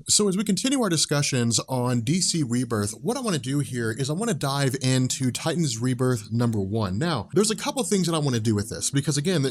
So as we continue our discussions on DC Rebirth, what I want to do here is I want to dive into Titans Rebirth #1. Now, there's a couple things that I want to do with this because again,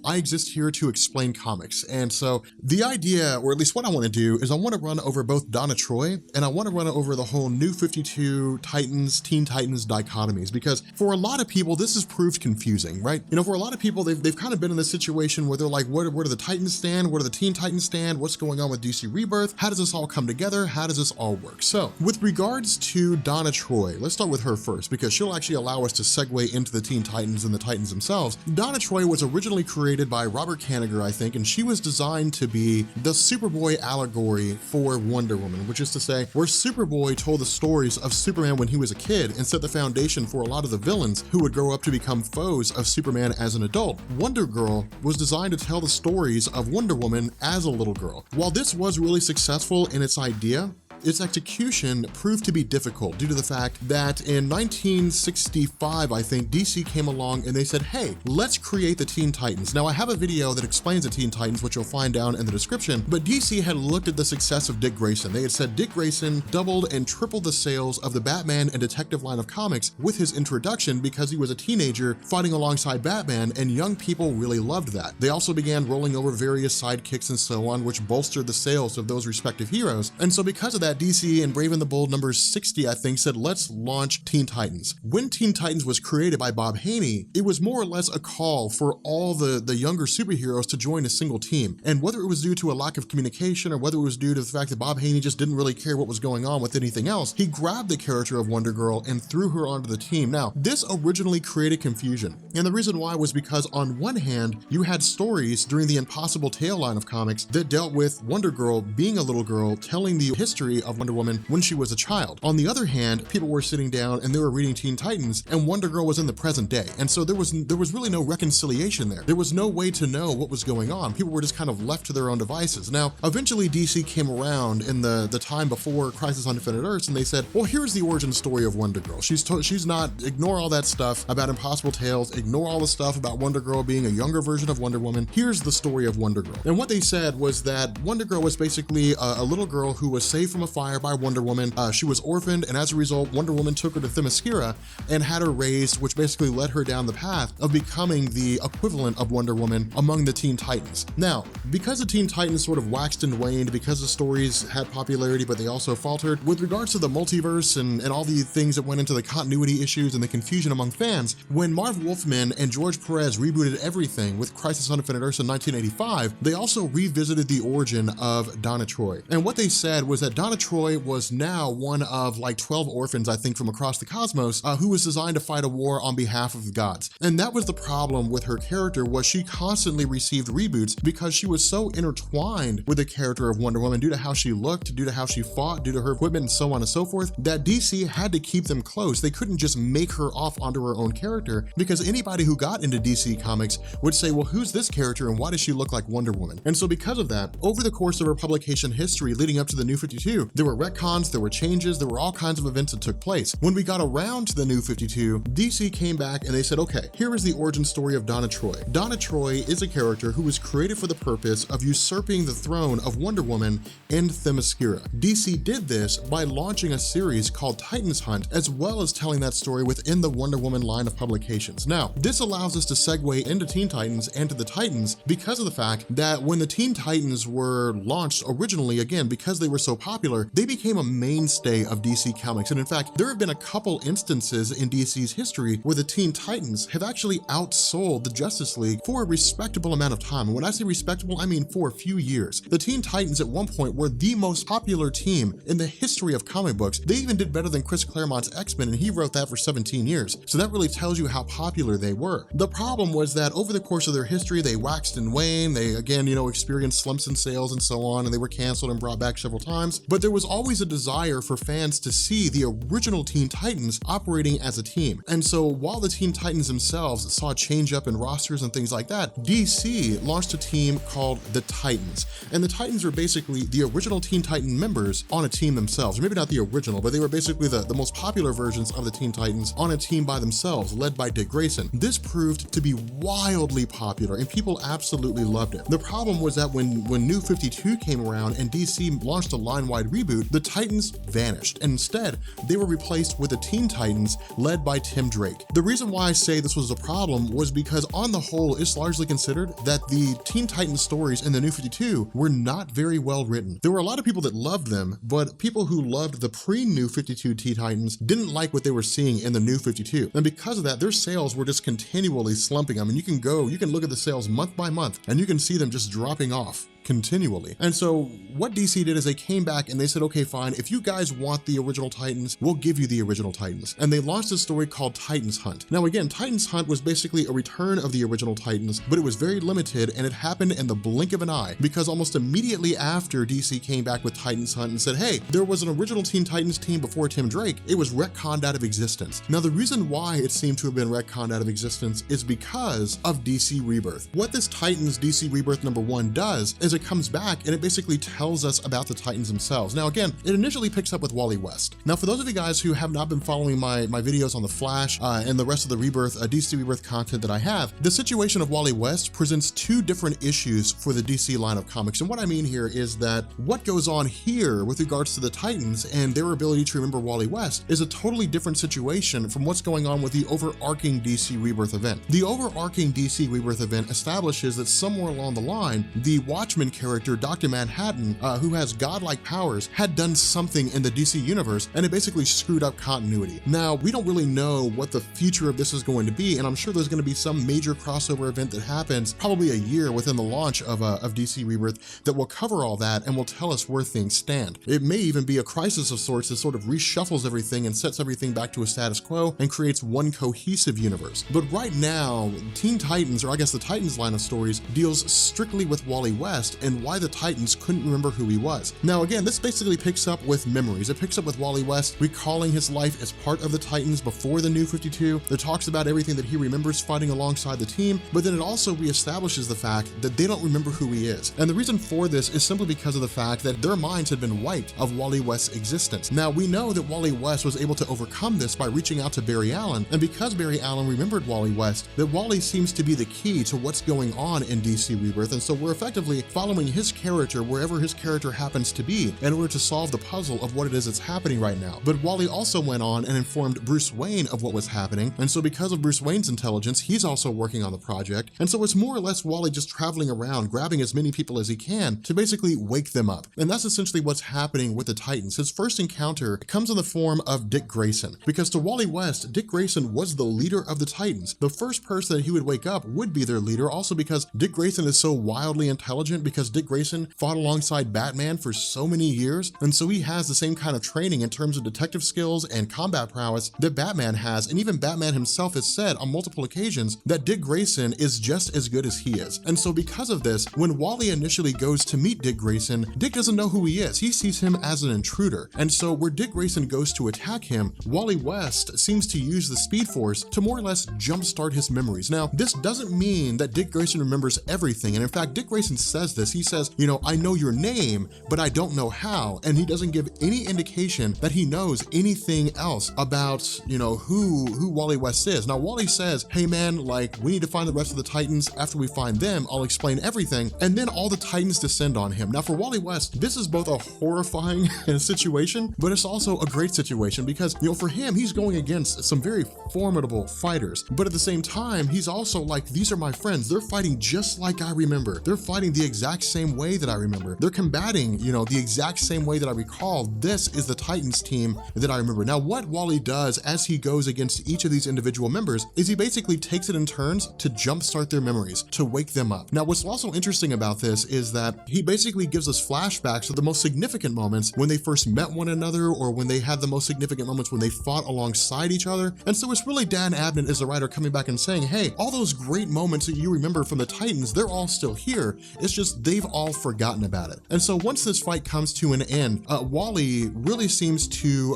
I exist here to explain comics. And so the idea, or at least what I want to do, is I want to run over both Donna Troy and I want to run over the whole New 52 Titans, Teen Titans dichotomies, because for a lot of people, this has proved confusing, right? For a lot of people, they've kind of been in this situation where they're like, where do the Titans stand? Where do the Teen Titans stand? What's going on with DC Rebirth? How does this all come together? How does this all work? So with regards to Donna Troy, let's start with her first because she'll actually allow us to segue into the Teen Titans and the Titans themselves. Donna Troy was originally created by Robert Kanigher, I think, and she was designed to be the Superboy allegory for Wonder Woman, which is to say where Superboy told the stories of Superman when he was a kid and set the foundation for a lot of the villains who would grow up to become foes of Superman as an adult. Wonder Girl was designed to tell the stories of Wonder Woman as a little girl. While this was really successful in its idea, its execution proved to be difficult due to the fact that in 1965, I think, DC came along and they said, hey, let's create the Teen Titans. Now, I have a video that explains the Teen Titans, which you'll find down in the description, but DC had looked at the success of Dick Grayson. They had said Dick Grayson doubled and tripled the sales of the Batman and Detective line of comics with his introduction because he was a teenager fighting alongside Batman, and young people really loved that. They also began rolling over various sidekicks and so on, which bolstered the sales of those respective heroes. And so because of that, DC and Brave and the Bold number 60, I think, said, let's launch Teen Titans. When Teen Titans was created by Bob Haney, it was more or less a call for all the younger superheroes to join a single team. And whether it was due to a lack of communication or whether it was due to the fact that Bob Haney just didn't really care what was going on with anything else, he grabbed the character of Wonder Girl and threw her onto the team. Now, this originally created confusion. And the reason why was because on one hand, you had stories during the Impossible Tale line of comics that dealt with Wonder Girl being a little girl telling the history of Wonder Woman when she was a child. On the other hand, people were sitting down and they were reading Teen Titans and Wonder Girl was in the present day. And so there was really no reconciliation there. There was no way to know what was going on. People were just kind of left to their own devices. Now, eventually DC came around in the time before Crisis on Infinite Earths and they said, well, here's the origin story of Wonder Girl. She's not, ignore all that stuff about Impossible Tales, ignore all the stuff about Wonder Girl being a younger version of Wonder Woman. Here's the story of Wonder Girl. And what they said was that Wonder Girl was basically a little girl who was saved from a fire by Wonder Woman. She was orphaned, and as a result, Wonder Woman took her to Themyscira and had her raised, which basically led her down the path of becoming the equivalent of Wonder Woman among the Teen Titans. Now, because the Teen Titans sort of waxed and waned, because the stories had popularity, but they also faltered, with regards to the multiverse and all the things that went into the continuity issues and the confusion among fans, when Marv Wolfman and George Perez rebooted everything with Crisis on Infinite Earths in 1985, they also revisited the origin of Donna Troy. And what they said was that Donna Troy was now one of like 12 orphans, I think, from across the cosmos, who was designed to fight a war on behalf of the gods. And that was the problem with her character, was she constantly received reboots because she was so intertwined with the character of Wonder Woman due to how she looked, due to how she fought, due to her equipment and so on and so forth, that DC had to keep them close. They couldn't just make her off onto her own character because anybody who got into DC Comics would say, well, who's this character and why does she look like Wonder Woman? And so because of that, over the course of her publication history leading up to the New 52, there were retcons, there were changes, there were all kinds of events that took place. When we got around to the New 52, DC came back and they said, okay, here is the origin story of Donna Troy. Donna Troy is a character who was created for the purpose of usurping the throne of Wonder Woman in Themyscira. DC did this by launching a series called Titans Hunt, as well as telling that story within the Wonder Woman line of publications. Now, this allows us to segue into Teen Titans and to the Titans because of the fact that when the Teen Titans were launched originally, again, because they were so popular, they became a mainstay of DC Comics. And in fact, there have been a couple instances in DC's history where the Teen Titans have actually outsold the Justice League for a respectable amount of time. And when I say respectable, I mean for a few years. The Teen Titans at one point were the most popular team in the history of comic books. They even did better than Chris Claremont's X-Men, and he wrote that for 17 years. So that really tells you how popular they were. The problem was that over the course of their history, they waxed and waned. They, again, experienced slumps in sales and so on, and they were canceled and brought back several times. But there was always a desire for fans to see the original Teen Titans operating as a team. And so while the Teen Titans themselves saw a change up in rosters and things like that, DC launched a team called the Titans. And the Titans were basically the original Teen Titan members on a team themselves. Or maybe not the original, but they were basically the most popular versions of the Teen Titans on a team by themselves, led by Dick Grayson. This proved to be wildly popular and people absolutely loved it. The problem was that when New 52 came around and DC launched a line-wide reboot, the Titans vanished, and instead they were replaced with the Teen Titans led by Tim Drake. The reason why I say this was a problem was because on the whole, it's largely considered that the Teen Titans stories in the New 52 were not very well written. There were a lot of people that loved them, but people who loved the pre-New 52 Teen Titans didn't like what they were seeing in the New 52. And because of that, their sales were just continually slumping. I mean, you can look at the sales month by month and you can see them just dropping off continually. And so what DC did is they came back and they said, okay, fine, if you guys want the original Titans, we'll give you the original Titans. And they launched a story called Titans Hunt. Now again, Titans Hunt was basically a return of the original Titans, but it was very limited and it happened in the blink of an eye, because almost immediately after DC came back with Titans Hunt and said, hey, there was an original Teen Titans team before Tim Drake, it was retconned out of existence. Now the reason why it seemed to have been retconned out of existence is because of DC Rebirth. What this Titans DC Rebirth #1 does is it comes back and it basically tells us about the Titans themselves. Now again, it initially picks up with Wally West. Now for those of you guys who have not been following my videos on the Flash and the rest of the Rebirth, DC Rebirth content that I have, the situation of Wally West presents two different issues for the DC line of comics. And what I mean here is that what goes on here with regards to the Titans and their ability to remember Wally West is a totally different situation from what's going on with the overarching DC Rebirth event. The overarching DC Rebirth event establishes that somewhere along the line, the Watchmen character, Dr. Manhattan, who has godlike powers, had done something in the DC universe, and it basically screwed up continuity. Now, we don't really know what the future of this is going to be, and I'm sure there's going to be some major crossover event that happens probably a year within the launch of DC Rebirth that will cover all that and will tell us where things stand. It may even be a crisis of sorts that sort of reshuffles everything and sets everything back to a status quo and creates one cohesive universe. But right now, Teen Titans, or I guess the Titans line of stories, deals strictly with Wally West and why the Titans couldn't remember who he was. Now again, this basically picks up with memories. It picks up with Wally West recalling his life as part of the Titans before the New 52. It talks about everything that he remembers fighting alongside the team, but then it also reestablishes the fact that they don't remember who he is. And the reason for this is simply because of the fact that their minds had been wiped of Wally West's existence. Now we know that Wally West was able to overcome this by reaching out to Barry Allen, and because Barry Allen remembered Wally West, that Wally seems to be the key to what's going on in DC Rebirth, and so we're effectively following his character wherever his character happens to be in order to solve the puzzle of what it is that's happening right now. But Wally also went on and informed Bruce Wayne of what was happening, and so because of Bruce Wayne's intelligence, he's also working on the project, and so it's more or less Wally just traveling around, grabbing as many people as he can to basically wake them up. And that's essentially what's happening with the Titans. His first encounter comes in the form of Dick Grayson, because to Wally West, Dick Grayson was the leader of the Titans. The first person that he would wake up would be their leader, also because Dick Grayson is so wildly intelligent, because Dick Grayson fought alongside Batman for so many years, and so he has the same kind of training in terms of detective skills and combat prowess that Batman has, and even Batman himself has said on multiple occasions that Dick Grayson is just as good as he is. And so because of this, when Wally initially goes to meet Dick Grayson, Dick doesn't know who he is. He sees him as an intruder, and so where Dick Grayson goes to attack him, Wally West seems to use the Speed Force to more or less jumpstart his memories. Now, this doesn't mean that Dick Grayson remembers everything, and in fact, Dick Grayson says this. He says, you know, I know your name, but I don't know how, and he doesn't give any indication that he knows anything else about, you know, who Wally West is. Now, Wally says, hey man, like, we need to find the rest of the Titans. After we find them, I'll explain everything, and then all the Titans descend on him. Now, for Wally West, this is both a horrifying situation, but it's also a great situation because, you know, for him, he's going against some very formidable fighters, but at the same time, he's also like, these are my friends. They're fighting just like I remember. They're fighting the exact same way that I remember. They're combating, you know, the exact same way that I recall. This is the Titans team that I remember. Now, what Wally does as he goes against each of these individual members is he basically takes it in turns to jumpstart their memories, to wake them up. Now, what's also interesting about this is that he basically gives us flashbacks of the most significant moments when they first met one another, or when they had the most significant moments when they fought alongside each other. And so it's really Dan Abnett as the writer coming back and saying, hey, all those great moments that you remember from the Titans, they're all still here. It's just they've all forgotten about it. And so once this fight comes to an end, Wally really seems to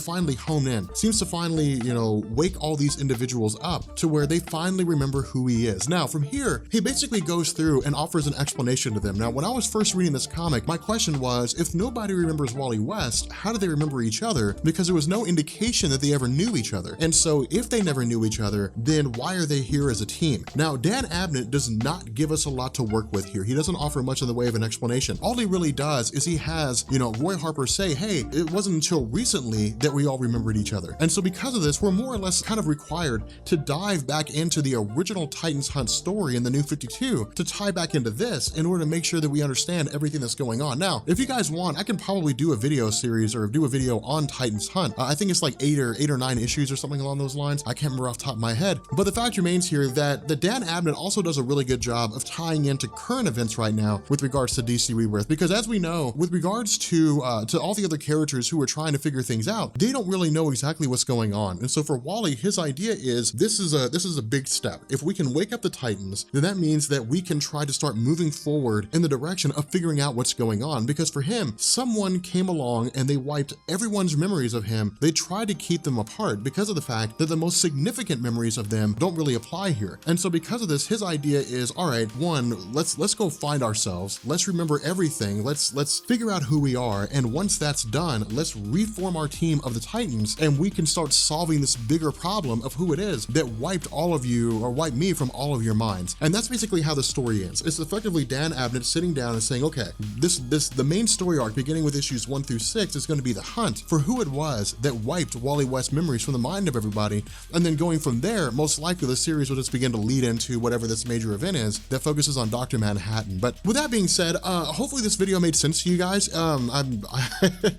finally hone in, seems to finally, you know, wake all these individuals up to where they finally remember who he is. Now from here, he basically goes through and offers an explanation to them. Now, when I was first reading this comic, my question was, if nobody remembers Wally West, how do they remember each other? Because there was no indication that they ever knew each other. And so if they never knew each other, then why are they here as a team? Now, Dan Abnett does not give us a lot to work with here. He doesn't offer much in the way of an explanation. All he really does is he has, you know, Roy Harper say, hey, it wasn't until recently that we all remembered each other. And so because of this, we're more or less kind of required to dive back into the original Titans Hunt story in the New 52 to tie back into this in order to make sure that we understand everything that's going on. Now, if you guys want, I can probably do a video series or do a video on Titans Hunt. I think it's like 8 or 9 issues or something along those lines. I can't remember off the top of my head. But the fact remains here that the Dan Abnett also does a really good job of tying into current events right now with regards to DC Rebirth, because as we know, with regards to all the other characters who are trying to figure things out, they don't really know exactly what's going on. And so for Wally, his idea is this is a big step. If we can wake up the Titans, then that means that we can try to start moving forward in the direction of figuring out what's going on. Because for him, someone came along and they wiped everyone's memories of him. They tried to keep them apart because of the fact that the most significant memories of them don't really apply here. And so because of this, his idea is, all right, one, let's go find ourselves. Let's remember everything. Let's figure out who we are. And once that's done, let's reform our team of the Titans and we can start solving this bigger problem of who it is that wiped all of you, or wiped me from all of your minds. And that's basically how the story ends. It's effectively Dan Abnett sitting down and saying, okay, the main story arc beginning with issues 1 through 6 is going to be the hunt for who it was that wiped Wally West's memories from the mind of everybody. And then going from there, most likely the series will just begin to lead into whatever this major event is that focuses on Dr. Manhattan. But with that being said, hopefully this video made sense to you guys.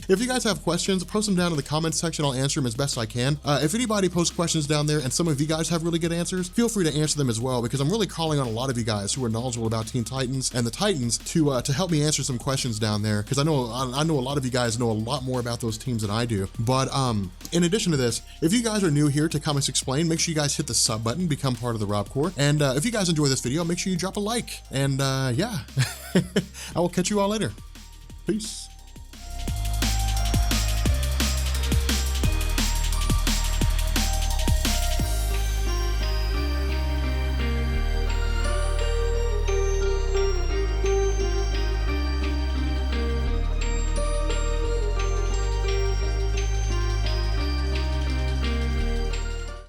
If you guys have questions, post them down in the comments section. I'll answer them as best I can. If anybody posts questions down there and some of you guys have really good answers, feel free to answer them as well, because I'm really calling on a lot of you guys who are knowledgeable about Teen Titans and the Titans to help me answer some questions down there, because I know a lot of you guys know a lot more about those teams than I do. But in addition to this, if you guys are new here to Comics Explained, make sure you guys hit the sub button, become part of the Rob Corps. And if you guys enjoy this video, make sure you drop a like. And yeah, I will catch you all later. Peace.